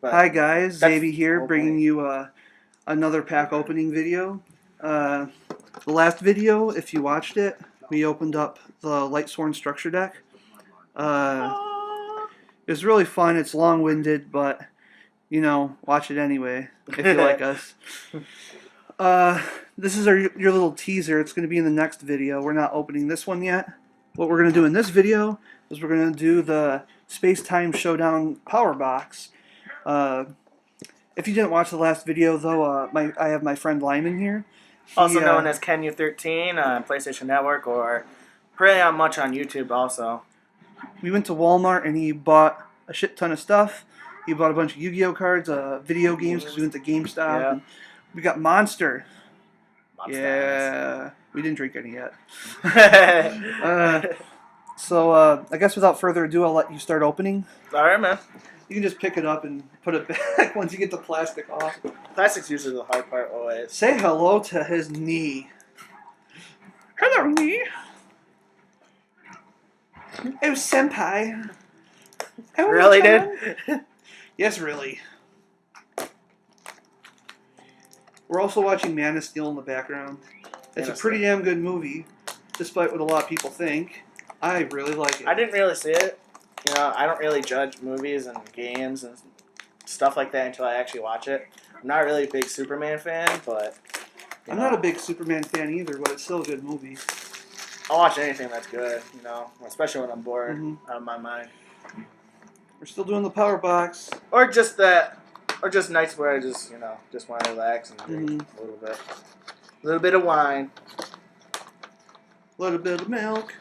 But Hi guys, that's Xavier here, the whole bringing point. you another pack opening video. The last video, if you watched it, we opened up the Lightsworn structure deck. It was really fun. It's long-winded, but you know, watch it anyway if you like us. This is your little teaser. It's going to be in the next video. We're not opening this one yet. What we're going to do in this video is we're going to do the Space-Time Showdown Power Box. If you didn't watch the last video, though, I have my friend Lyman here. Also known as KenU13 on PlayStation Network, or pretty not much on YouTube also. We went to Walmart and he bought a shit ton of stuff. He bought a bunch of Yu-Gi-Oh cards, video games, because we went to GameStop. Yeah. And we got Monster. Yeah, we didn't drink any yet. So I guess without further ado, I'll let you start opening. Alright, man. You can just pick it up and put it back once you get the plastic off. Plastic's usually the hard part always. Say hello to his knee. Hello, knee. Oh, senpai. Oh, Really, dude? Yes, really. We're also watching Man of Steel in the background. It's a pretty damn good movie, despite what a lot of people think. I really like it. I didn't really see it. You know, I don't really judge movies and games and stuff like that until I actually watch it. I'm not really a big Superman fan, but... I'm not a big Superman fan either, but it's still a good movie. I'll watch anything that's good, you know, especially when I'm bored out of my mind. We're still doing the power box. Or just nights where I just, you know, just want to relax and drink a little bit. A little bit of wine. A little bit of milk.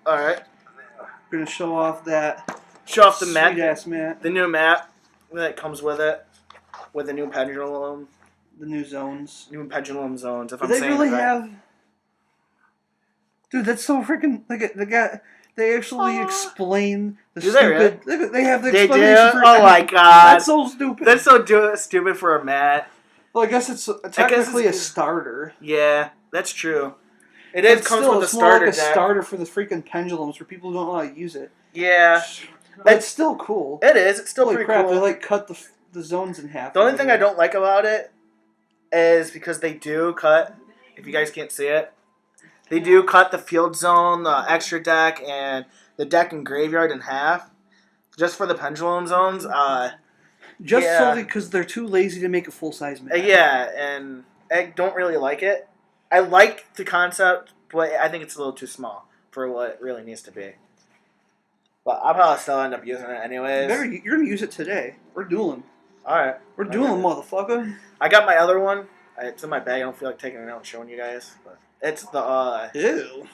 Alright. We're going to show off that Show off the map. sweet-ass map. The new map that comes with it. With the new pendulum. The new zones. New pendulum zones, if Do I'm they saying really it right. have... Dude, that's so freaking... They actually explain the Do they really? Look, they have the They do? explanation for Oh my god. That's so stupid. That's so stupid for a mat. Well, I guess it's technically a starter. Yeah, that's true. It But comes still, with a it's more starter like a deck. starter for the freaking pendulums where people don't know how to use it. Yeah. But it's still cool. It is. It's still Holy pretty crap, cool. they like cut the zones in half. The only thing I don't like about it is because they do cut, if you guys can't see it, they do cut the field zone, the extra deck, and the deck and graveyard in half. Just for the pendulum zones. Just yeah. solely because they're too lazy to make a full-size map. Yeah, and I don't really like it. I like the concept, but I think it's a little too small for what it really needs to be. But I'll probably still end up using it anyways. You're going to use it today. We're dueling. Alright. We're dueling, motherfucker. I got my other one. It's in my bag. I don't feel like taking it out and showing you guys. But it's the, Ew.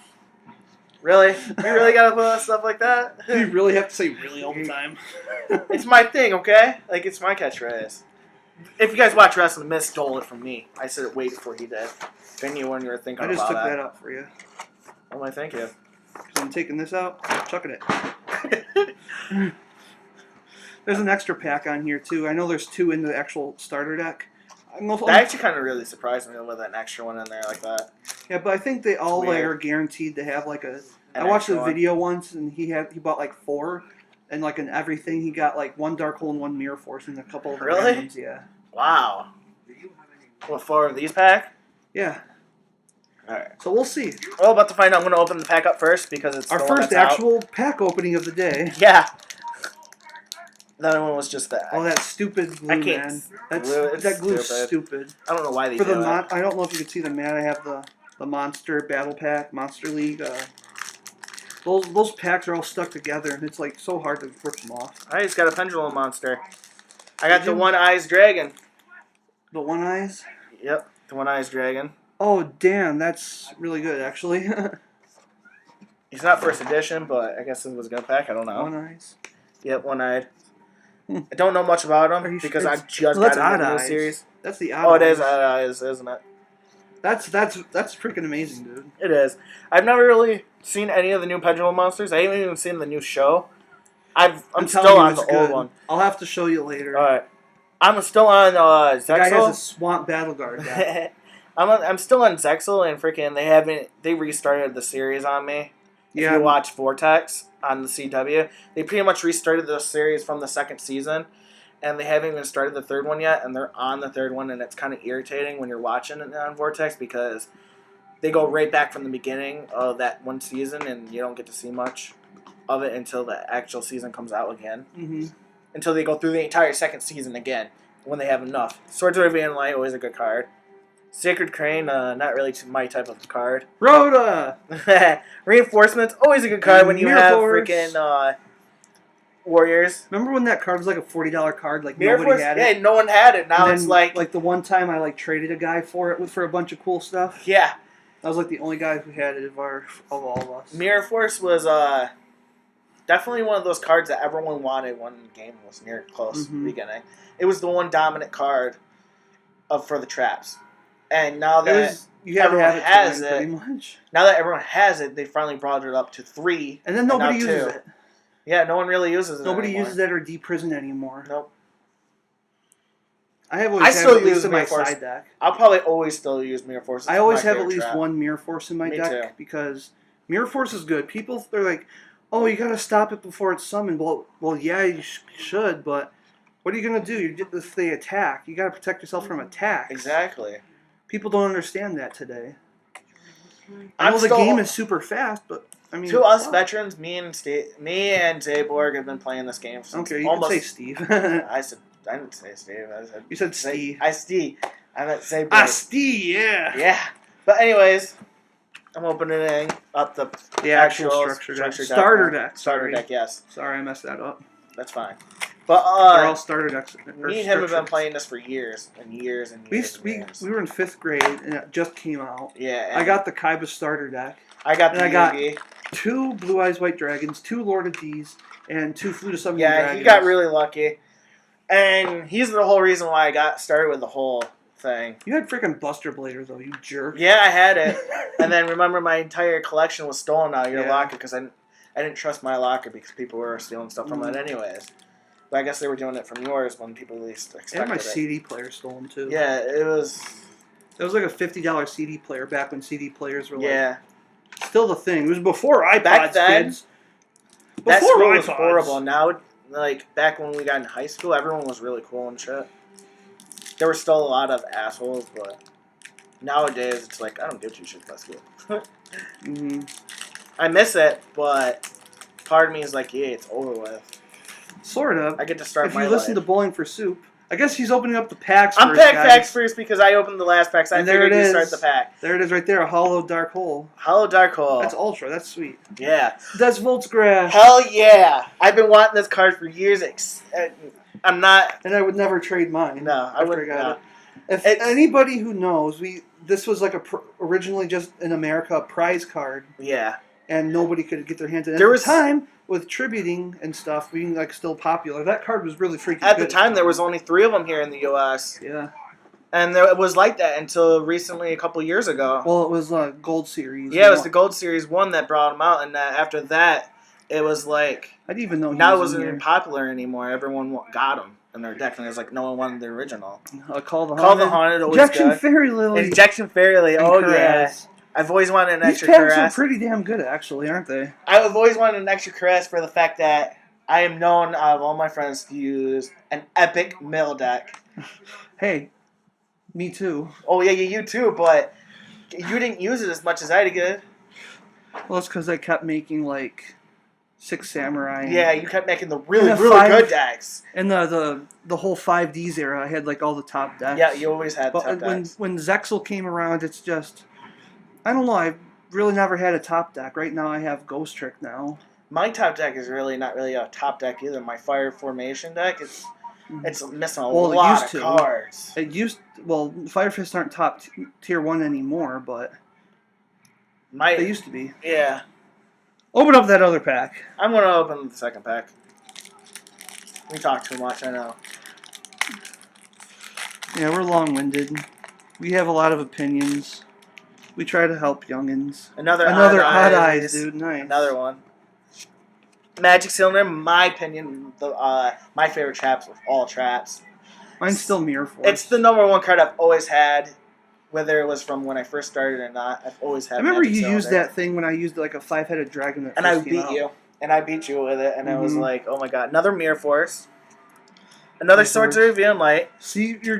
Really? You really gotta put out stuff like that? Do you really have to say really all the time? It's my thing, okay? Like, it's my catchphrase. If you guys watch wrestling, Miz stole it from me. I said it way before he did. If anyone you were thinking I about just took that out for you. Oh my, thank you. So I'm taking this out, chucking it. There's an extra pack on here, too. I know there's 2 in the actual starter deck. That actually kind of really surprised me with an extra one in there like that. Yeah, but I think they all like, are guaranteed to have like a... I watched a video once, and he bought like 4, and like in everything he got like 1 Dark Hole and 1 Mirror Force and a couple of randoms, yeah. Wow. What, 4 of these pack? Yeah. Alright. So we'll see. Well, about to find out. I'm going to open the pack up first because it's our the one first that's actual pack opening of the day. Yeah. The other one was just that. Oh, that stupid glue, I can't man. That glue's stupid. I don't know why they do it. I don't know if you can see the mat. I have the Monster Battle Pack, Monster League. Those packs are all stuck together, and it's like so hard to rip them off. I just got a pendulum monster. I got the One Eyes Dragon. The One Eyes? Yep, the One Eyes Dragon. Oh, damn, that's really good, actually. He's not first edition, but I guess it was a good pack. I don't know. One Eyes? Yep, One-Eyed. I don't know much about him because I just got into the new series. That's the Odd Eyes. Oh, it Eyes. is Odd Eyes, isn't it? That's freaking amazing, dude. It is. I've never really seen any of the new Pendulum Monsters. I haven't even seen the new show. I'm still on the old one. I'll have to show you later. Alright. I'm still on Zexal. The guy has a Swamp Battle Guard guy. I'm still on Zexal, and freaking they restarted the series on me. If you watch Vortex on the CW, they pretty much restarted the series from the second season. and they haven't even started the third one yet, and they're on the third one, and it's kind of irritating when you're watching it on Vortex because they go right back from the beginning of that one season, and you don't get to see much of it until the actual season comes out again. Mm-hmm. Until they go through the entire second season again, when they have enough. Swords of Rivian Light, always a good card. Sacred Crane, not really my type of card. Rhoda! Reinforcements, always a good card when you Mirror have Force. freaking Warriors. Remember when that card was like a $40 card? Like Mirror nobody Force, had it. yeah, no one had it. Now And it's then, like the one time I traded a guy for it for a bunch of cool stuff. yeah. I was like the only guy who had it of all of us. Mirror Force was definitely one of those cards that everyone wanted when the game was near close to the beginning. It was the one dominant card for the traps. And now that you have to everyone have it has to win, pretty much. now that everyone has it, they finally brought it up to 3. And then nobody now uses 2. it. Yeah, no one really uses it Nobody anymore. uses it or deprison anymore. Nope. I always have still at least use in my Mirror Force. side deck. I'll probably always still use Mirror Force. It's I always my have at favorite least trap. one Mirror Force in my Me deck too. because Mirror Force is good. People, they're like, oh, you got to stop it before it's summoned. Well, yeah, you should, but what are you going to do? If they attack, you got to protect yourself from attacks. Exactly. People don't understand that today. I know the game is super fast, but I mean, to us veterans, me and Zaborg have been playing this game since okay, you almost. can say Steve. I didn't say Steve. I said You said Steve. Steve. I meant Zaborg. Steve, yeah. Yeah. But anyways, I'm opening up the actual structure deck. deck. Starter deck. Starter Sorry. deck. Yes, Sorry, I messed that up. that's fine. But They're all starter decks. me and him have been playing this for years and years and years. We were in 5th grade and it just came out. Yeah. I got the Kaiba starter deck. I got the and I got Yugi. 2 Blue Eyes White Dragons, 2 Lord of D's, and 2 Flute of Summoning Yeah, Dragons. he got really lucky. And he's the whole reason why I got started with the whole thing. You had freaking Buster Blader though, you jerk. Yeah, I had it. And then remember my entire collection was stolen out of your Yeah. locker because I didn't trust my locker because people were stealing stuff from it anyways. But I guess they were doing it from yours when people least I had expected my it. CD player stolen too. Yeah, it was... It was like a $50 CD player back when CD players were Yeah. still the thing. It was before iPods, Back then, kids. That Before school was iPods. horrible. Now, like, back when we got in high school, everyone was really cool and shit. There were still a lot of assholes, but nowadays it's like, I don't give 2 shits about school. Mm-hmm. I miss it, but part of me is like, yeah, it's over with. Sort of. I get to start If my you listen life. to Bowling for Soup, I guess he's opening up the packs I'm first, pack guys. facts first because I opened the last pack, so I And there figured it you is. start the pack. There it is right there, a hollow dark hole. Hollow Dark Hole. That's ultra, that's sweet. Yeah. That's Volt's Grass. Hell yeah. I've been wanting this card for years. I'm not... And I would never trade mine. No, I after wouldn't. got No. it. If It's- anybody who knows, this was like originally just in America a prize card, Yeah. and nobody could get their hands on it. There At was- the time, with tributing and stuff being like still popular, that card was really freaking At good. the time, there was only 3 of them here in the U.S. Yeah. And it was like that until recently, a couple years ago. Well, it was Gold Series. Yeah, it was the Gold Series 1 that brought them out, and after that, it was like... I didn't even know he Now it was wasn't in even popular anymore. Everyone got them in their deck, and it was like no one wanted the original. here. Call the Call the Haunted. Haunted, always Injection good. Fairy Lily. Injection Fairy Lily, and oh Caress. yeah. I've always wanted an These extra packs caress. are pretty damn good, actually, aren't they? I've always wanted an extra caress for the fact that I am known out of all my friends to use an epic mill deck. Hey, me too. Oh yeah, you too, but you didn't use it as much as I did. Well, it's because I kept making like 6 Samurai. Yeah, you kept making the really, And the really 5 good decks. And the whole 5Ds era, I had like all the top decks. Yeah, you always had But top decks. when Zexal came around, it's just, I don't know. I've really never had a top deck. Right now, I have Ghost Trick now. My top deck is really not really a top deck either. My Fire Formation deck, it's missing a Well, it lot used of to. cards. Fire Fists aren't top tier 1 anymore, but they used to be. Yeah. Open up that other pack. I'm going to open the second pack. We talk too much, I know. Yeah, we're long-winded. We have a lot of opinions. We try to help youngins. Another Odd Eyes, dude. Nice. Another one. Magic Cylinder, in my opinion, my favorite traps of all traps. Mine's still Mirror Force. It's the #1 card I've always had, whether it was from when I first started or not. I've always had. I remember Magic you Cylinder. used that thing when I used like a 5-headed dragon that and I first came beat out. you, and I beat you with it, and I was like, oh my god, another Mirror Force. Another Swords of Revealing Light. See, you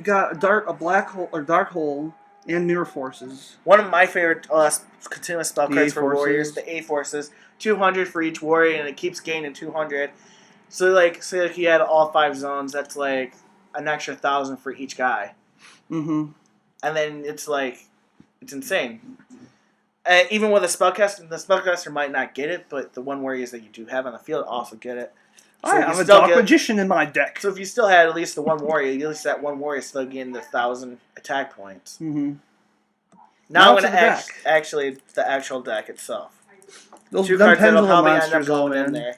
got a black hole or dark hole and mirror forces. One of my favorite continuous spell cards for A-Forces. warriors, the A Forces. 200 for each warrior, and it keeps gaining 200. So, like, say if you had all 5 zones, that's like an extra 1,000 for each guy. Mm-hmm. And then it's like, it's insane. Even with a spellcaster, the spellcaster might not get it, but the one warriors that you do have on the field also get it. So I have a Dark Magician in my deck. So if you still had at least the one warrior, at least that one warrior still gained the 1,000 attack points. Mm-hmm. Now I'm going to actually the actual deck itself. Those 2 cards that'll pendulum probably end up monsters, going in there.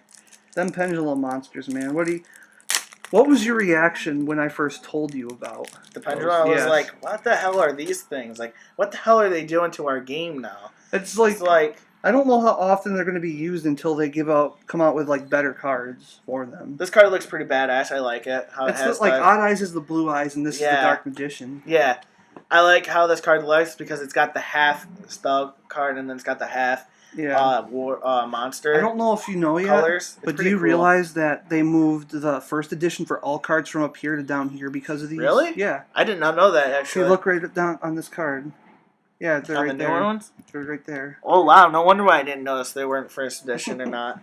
Them pendulum monsters, man. What was your reaction when I first told you about the pendulum? I was like, what the hell are these things? Like, what the hell are they doing to our game now? It's like I don't know how often they're going to be used until they come out with like better cards for them. This card looks pretty badass. I like it. How it's it has like Odd Eyes is the blue eyes, and this is the Dark Magician. Yeah, I like how this card looks because it's got the half spell card and then it's got the half monster. I don't know if you know yet, colors, but do you realize that they moved the first edition for all cards from up here to down here because of these? Really? Yeah. I did not know that, actually. If you look right down on this card. Yeah, they're right there. On the newer ones? They're right there. Oh, wow. No wonder why I didn't notice they weren't first edition or not.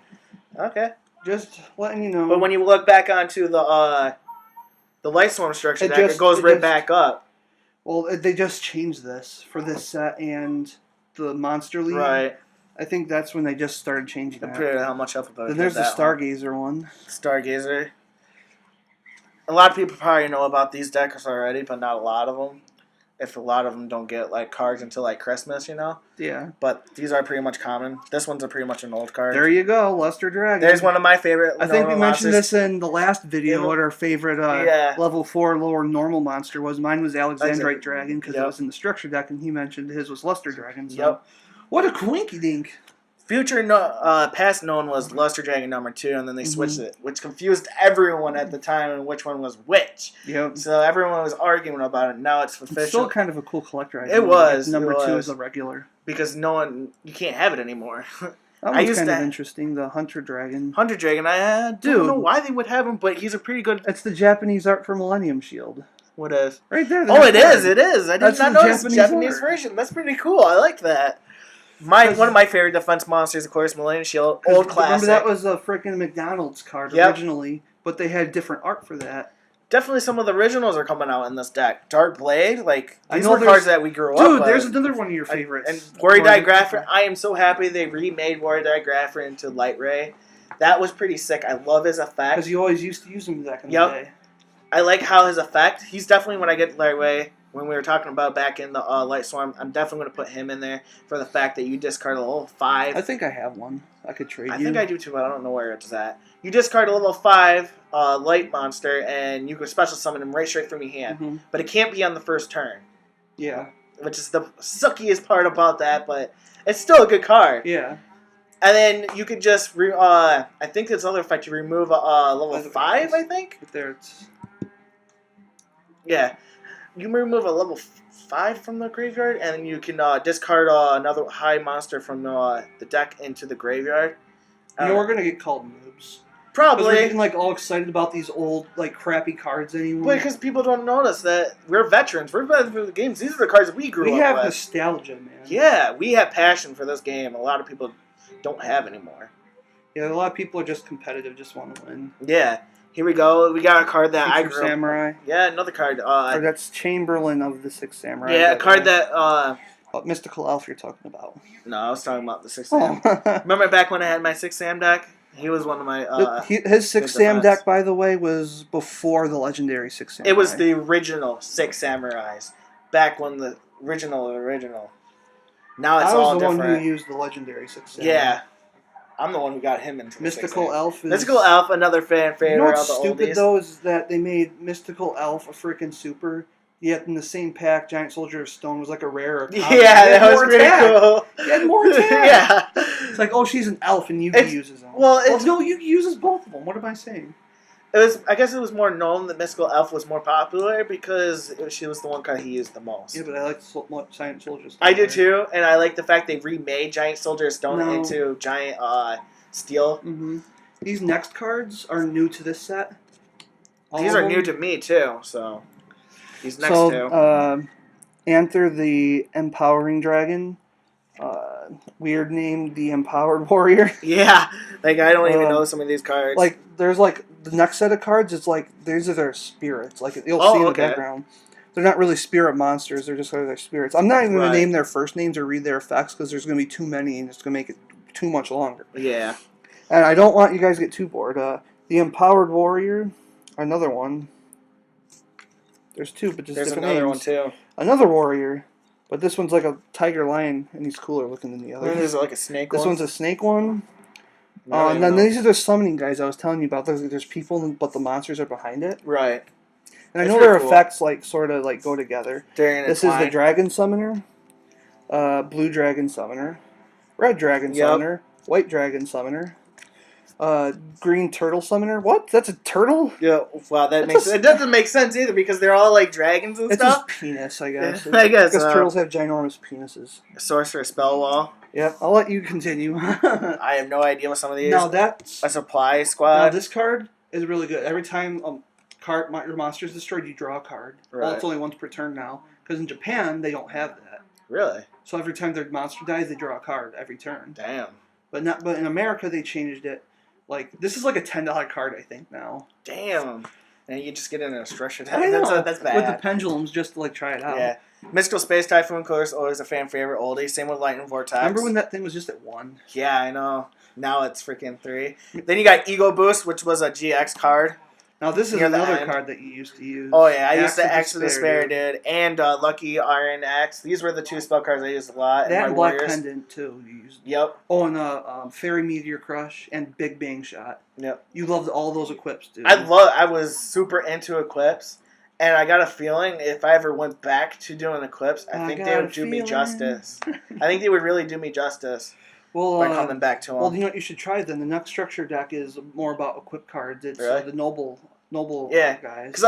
Okay. Just letting you know. But when you look back onto the Lightstorm structure deck, it goes right back up. Well, they just changed this for this set and the Monster League. Right. I think that's when they just started changing that. How much up about Then there's the Stargazer one. Stargazer. A lot of people probably know about these decks already, but not a lot of them. If a lot of them don't get like cards until like Christmas, you know. Yeah. But these are pretty much common. This one's pretty much an old card. There you go, Luster Dragon. There's one of my favorite. I think we mentioned this in the last video. What our favorite level 4 lower normal monster was. Mine was Alexandrite Dragon because it was in the structure deck, and he mentioned his was Luster Dragon. So. What a coinky dink. Past known was Luster Dragon number 2, and then they switched it, which confused everyone at the time and which one was which. Yep. So everyone was arguing about it. Now it's official. It's still kind of a cool collector item. It was. Number 2 is a regular. Because you can't have it anymore. That was kind of interesting, the Hunter Dragon. Hunter Dragon, I don't know why they would have him, but he's a pretty good... It's the Japanese art for Millennium Shield. What is? Right there. Oh, it is. I did not notice the Japanese version. That's pretty cool. I like that. One of my favorite defense monsters, of course, Millennium Shield, old classic. Remember, that was a freaking McDonald's card originally, but they had different art for that. Definitely some of the originals are coming out in this deck. Dark Blade, these were cards that we grew up with. Dude, there's another one of your favorites. And Warrior Digrapher, I am so happy they remade Warrior Digrapher into Light Ray. That was pretty sick. I love his effect. Because you always used to use him back in the day. I like how his effect, he's definitely, when I get Light Ray, when we were talking about back in the Light Storm, I'm definitely going to put him in there for the fact that you discard a level 5. I think I have one. I could trade you. I think I do too, but I don't know where it's at. You discard a level 5 light monster, and you can special summon him right straight from your hand. But it can't be on the first turn. Yeah. Which is the suckiest part about that, but it's still a good card. Yeah. And then you could just, I think this other effect, you remove a level 5, I think? But there it's... Yeah. You can remove a level 5 from the graveyard, and then you can discard another high monster from the deck into the graveyard. We're going to get called noobs. Probably. We're getting all excited about these old, crappy cards anymore. Because people don't notice that we're veterans. We're veterans for the games. These are the cards we grew up with. We have nostalgia, man. Yeah, we have passion for this game. A lot of people don't have anymore. Yeah, a lot of people are just competitive, just want to win. Yeah. Here we go. We got a card that I grew Samurai. Yeah, another card. That's Chamberlain of the Six Samurai. Yeah, a card that... Mystical Elf you're talking about. No, I was talking about the Six Sam. Remember back when I had my Six Sam deck? He was one of my... his Six Sam deck, by the way, was before the legendary Six Samurai. It was the original Six Samurais. Back when the original... Now it's all different. I was the one who used the legendary Six Samurai. Yeah. I'm the one who got him into the Mystical Elf. Mystical Elf, another fan favorite. You know what's stupid, though, is that they made Mystical Elf a freaking super... Yet in the same pack, Giant Soldier of Stone was like a rare. Yeah, that was pretty cool. He had more attack. Yeah. It's like, oh, she's an elf and Yugi uses them. Well, no, Yugi uses both of them. What am I saying? I guess it was more known that Mystical Elf was more popular because she was the one card he used the most. Yeah, but I like Giant Soldier of Stone. I do too, and I like the fact they remade Giant Soldier of Stone into Giant Steel. These next cards are new to this set. All These of are new to them? me too. So these next So, two. Anther the Empowering Dragon. Weird name, the Empowered Warrior. Yeah, like I don't even Uh, know some of these cards. like there's like the next set of cards. It's like these are their spirits. Like you'll see in Oh, the okay. background. They're not really spirit monsters. They're just sort of their spirits. I'm not even going to Right. name their first names or read their effects because there's going to be too many and it's going to make it too much longer. Yeah. And I don't want you guys to get too bored. The Empowered Warrior, another one. There's two, but just There's different another names. one too. Another warrior, but this one's like a tiger lion, and he's cooler looking than the And then other. there's like a snake This one. one's a snake one. I don't And even then know. these are the summoning guys I was telling you about. There's people, but the monsters are behind it. Right. And I It's know pretty their cool. effects like sort of like go together. They're This is the intertwined. dragon summoner, blue dragon summoner, red dragon Yep. summoner, white dragon summoner, green turtle summoner. What? That's a turtle? Yeah. Wow, that That's makes a- it doesn't make sense either because they're all like dragons and It's his stuff. penis, I guess. I guess, Because turtles have ginormous penises. Sorcerer spell wall. Yep, I'll let you continue. I have no idea what some of these. Now that's A supply now squad. this card is really good. Every time your monster is destroyed, you draw a card. Well, Right. it's only once per turn now. Because in Japan they don't have that. Really? So every time their monster dies, they draw a card every turn. Damn. But in America they changed it. Like this is like a $10 card I think now. Damn. And you just get in a structure. I know. That's bad. With the pendulums just to like try it out. Yeah. Mystical Space Typhoon, of course, always a fan favorite oldie. Same with Lightning Vortex. Remember when that thing was just at 1? Yeah, I know. Now it's freaking 3. Then you got Ego Boost, which was a GX card. Now this is Near the another end. card that you used to use. Oh yeah, I used Axe to Axe of Despair, dude, and Lucky Iron Axe. These were the two spell cards I used a lot. in That my and Black Warriors. Pendant too. You used. Yep. Oh, and Fairy Meteor Crush and Big Bang Shot. Yep. You loved all those equips, dude. I was super into Eclipse, and I got a feeling if I ever went back to doing Eclipse, I think they would do me justice. I think they would really do me justice Well, by coming back to them. well, you know what you should try then? The next structure deck is more about equip cards. It's Really? the noble Yeah. guys. Because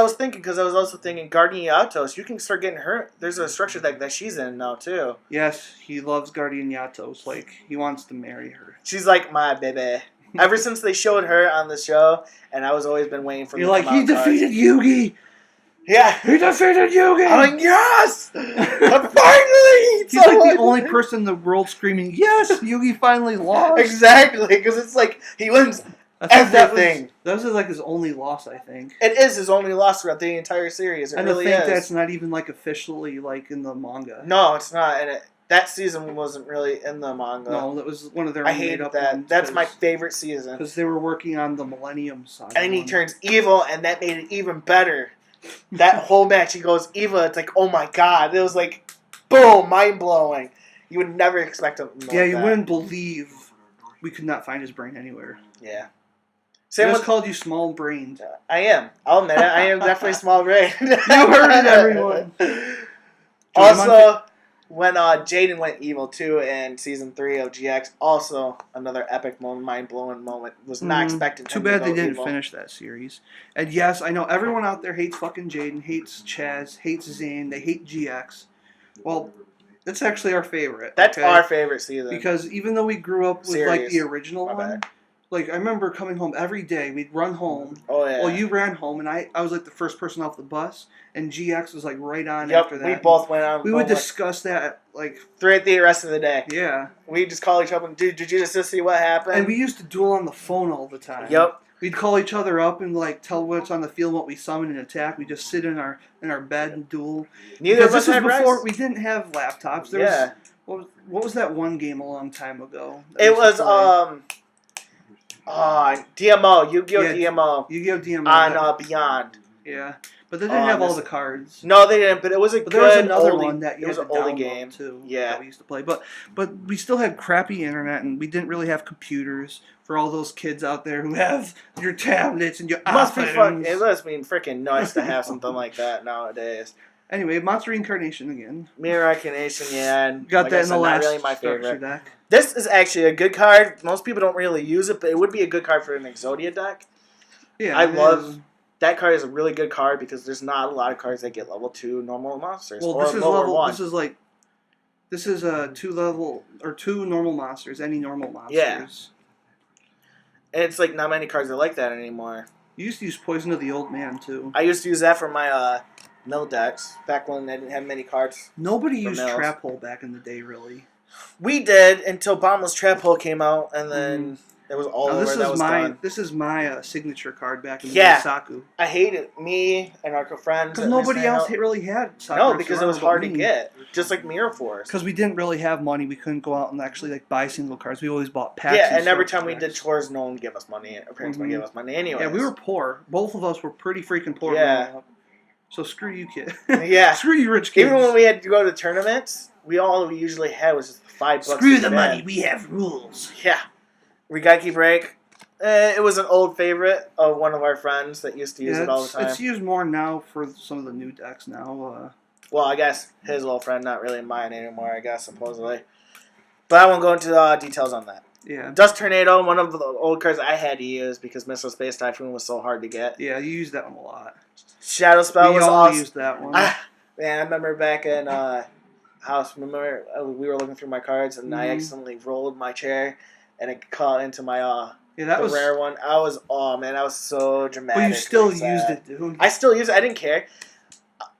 I was also thinking Guardian Yatos. You can start getting her. There's a structure deck that she's in now too. Yes, he loves Guardian Yatos. Like he wants to marry her. She's like my baby. Ever since they showed her on the show, and I was always been waiting for. You're them like, to he come out cards. defeated Yugi. Yeah. He defeated Yugi. I'm like, yes! Finally! He's like the only person in the world screaming, yes, Yugi finally lost. Exactly, because it's like he wins I think everything. that was like his only loss, I think. It is his only loss throughout the entire series. It And really I think is. that's not even like officially like in the manga. No, it's not. And that season wasn't really in the manga. No, that was one of their I own hated made-up that. ones. That's my favorite season. Because they were working on the Millennium Saga. And then he one. turns evil, and that made it even better. That whole match, he goes evil. It's like, oh my god! It was like, boom, mind blowing. You would never expect him. Yeah, you wouldn't believe we could not find his brain anywhere. Yeah. They Same just with. called you small-brained. I am. I'll admit it. I am definitely small brain. You heard it, everyone. Also, when Jaden went evil too in season 3 of GX, also another epic moment, mind blowing moment. Was not expecting. Too him to bad go they didn't evil. finish that series. And yes, I know everyone out there hates fucking Jaden, hates Chaz, hates Zane, they hate GX. Well, that's actually our favorite. That's okay? our favorite season. Because even though we grew up with like Series. the original My one, bad. like I remember coming home every day. We'd run home. Oh yeah. Well, you ran home, and I was like the first person off the bus, and GX was like right on Yep. after that. We both went on. We would discuss that like throughout the rest of the day. yeah. We just call each other. Dude, did you just see what happened? And we used to duel on the phone all the time. Yep. We'd call each other up and like tell what's on the field, what we summon and attack. We just sit in our bed and duel. Neither of Because us this had was before rice. we didn't have laptops. There Yeah. was what was that one game a long time ago? that It we used to was play? DMO, Yu-Gi-Oh! Yeah, DMO Yu-Gi-Oh! DMO. on Beyond. Yeah, but they didn't have all the cards. No, they didn't. But it was a But good there was another oldie, one that it you was had an to oldie download game too. Yeah. that we used to play. But we still had crappy internet, and we didn't really have computers for all those kids out there who have your tablets and your Must be fun. iPhones. It must be freaking nice to have something like that nowadays. Anyway, Monster Reincarnation again. Mirror Recognition, yeah. And Got like that I in said, the not last really my structure favorite. deck. This is actually a good card. Most people don't really use it, but it would be a good card for an Exodia deck. Yeah, I it love is. that card is a really good card because there's not a lot of cards that get level 2 normal monsters. Well, or this is lower level. 1. This is a 2 normal monsters. Any normal monsters. Yeah. And it's like not many cards are like that anymore. You used to use Poison of the Old Man too. I used to use that for my mill decks back when they didn't have many cards. Nobody for used mills. Trap Hole back in the day, really. We did until Bombless Trap Hole came out, and then it was all Now, over. That was done. This is my signature card back in the Yeah. day, Saku. I hated me and our friends. Because nobody else really had Saku. No, because it was hard to get. Just like Mirror Force. Because we didn't really have money, we couldn't go out and actually like buy single cards. We always bought packs. Yeah, and every time we did chores, no one gave us money. Our parents would give us money anyway. Yeah, we were poor. Both of us were pretty freaking poor. Yeah. Growing up. So screw you, kid. Yeah. Screw you, rich kids. Even when we had to go to tournaments, we usually had was just $5. Screw the money. We have rules. Yeah. We gotta keep break. It was an old favorite of one of our friends that used to use it all the time. It's used more now for some of the new decks now. Well, I guess his old friend, not really mine anymore, I guess, supposedly. But I won't go into details on that. Yeah. Dust Tornado, one of the old cards I had to use because Missile Space Typhoon was so hard to get. Yeah, you used that one a lot. Shadow Spell was awesome. We used that one. Man, I remember back in house, we were looking through my cards, and I accidentally rolled my chair, and it caught into my rare one. I was so dramatic. But you still used it, dude. I still use it. I didn't care.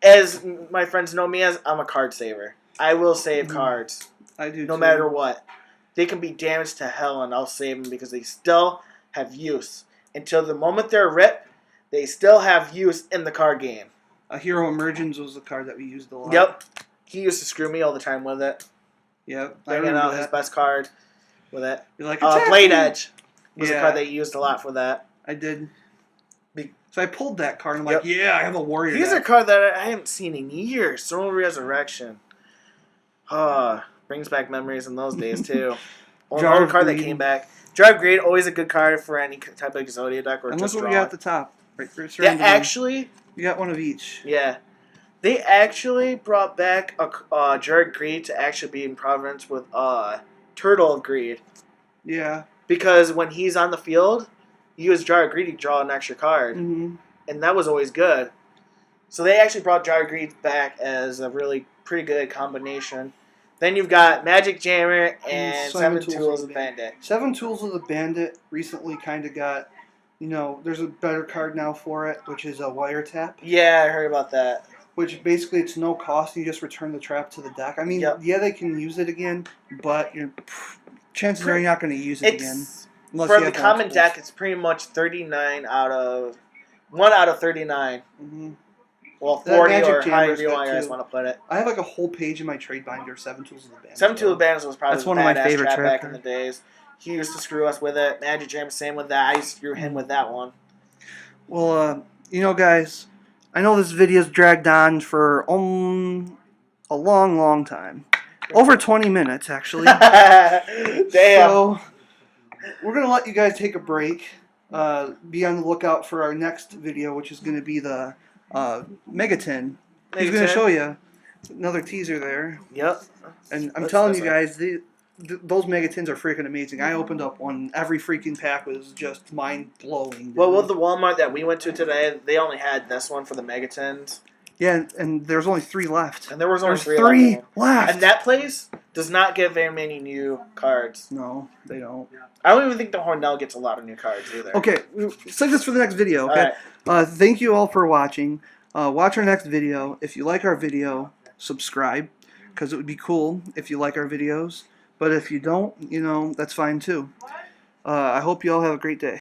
As my friends know me as, I'm a card saver. I will save cards. I do, no matter what. They can be damaged to hell, and I'll save them because they still have use. Until the moment they're ripped, they still have use in the card game. Hero Emergence was the card that we used a lot. Yep. He used to screw me all the time with it. Yep. Bringing out his best card with it. You're like, Blade Edge was a card that he used a lot for that. I did. So I pulled that card, and I'm like, yeah, I have a warrior. He's a card that I haven't seen in years. Throne Resurrection. Brings back memories in those days, too. Jar card that came back. Jar of Greed, always a good card for any type of Exodia deck. Or and just look what we got at the top. Right, actually... You got one of each. Yeah. They actually brought back a Jar of Greed to actually be in Providence with Turtle of Greed. Yeah. Because when he's on the field, you use Jar of Greed to draw an extra card. Mm-hmm. And that was always good. So they actually brought Jar of Greed back as a really pretty good combination. Then you've got Magic Jammer and Seven Tools of the Bandit. Seven Tools of the Bandit recently kind of got, there's a better card now for it, which is a Wiretap. Yeah, I heard about that. Which basically it's no cost, you just return the trap to the deck. I mean, yeah, they can use it again, but chances are you're not going to use it again. For the common deck, it's pretty much 39 out of... 1 out of 39. Mm-hmm. Well, 40 or however you guys want to put it. I have like a whole page in my trade binder of Seven Tools of the Bandit. Seven Tools of the Bandit was probably one of my favorite trap back in the days. He used to screw us with it. Magic Jam, same with that. I used to screw him with that one. Well, guys, I know this video's dragged on for a long, long time. Over 20 minutes, actually. Damn. So, we're going to let you guys take a break. Be on the lookout for our next video, which is going to be the Megatin. He's going to show you another teaser there. Yep. And I'm telling you guys, those Megatins are freaking amazing. I opened up one. Every freaking pack was just mind-blowing. Well, with the Walmart that we went to today, they only had this one for the Megatins. Yeah, and there's only 3 left. And there was only 3 left. And that place does not get very many new cards. No, they don't. I don't even think the Hornell gets a lot of new cards either. Okay, save this for the next video, okay? Right. Thank you all for watching. Watch our next video. If you like our video, subscribe, because it would be cool if you like our videos. But if you don't, that's fine too. I hope you all have a great day.